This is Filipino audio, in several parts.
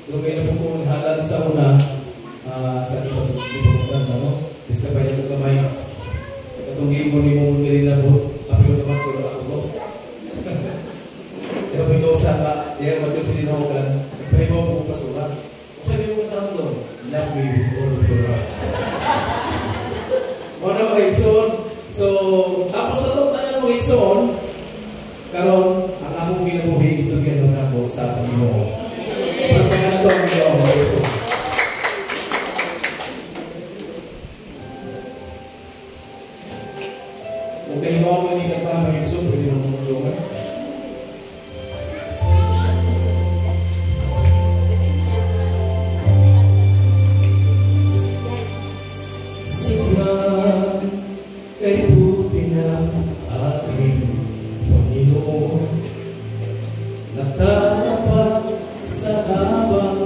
Doon kayo na po kung halan sa una, sa ipagpuntan, no? Basta pa niya po kamay. Itong gimo ni mo muna rin na po, kapilo naman ko ako po. Kaya po ikaw sa ka, kaya matyo sininawagan, nagpahibaw po pasura. Kasi hindi mo katawag doon, love me with all of your heart. Mga mga Ikson, so, tapos na itong tanan mo Ikson, karon ang among ginabuhi ito gano'n ako sa Panginoon. Parang mga na ito ang Panginoon mga Ikson. Kung kayo mo ang manikat pa mga Ikson, pwede mo mamulungan. Sigyan kay buti ng aking Panginoon, natatapat sa habang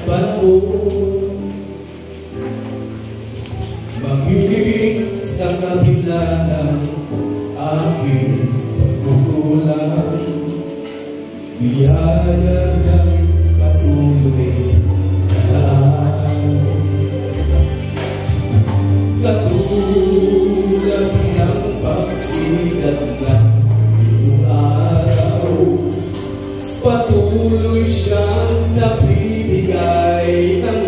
panahon, maging sa kabila ng aking pagkukulang, biyaya ng patuloy na daan. Katulad ng pagsikat ng iyong araw, patuloy siyang nagbibigay ng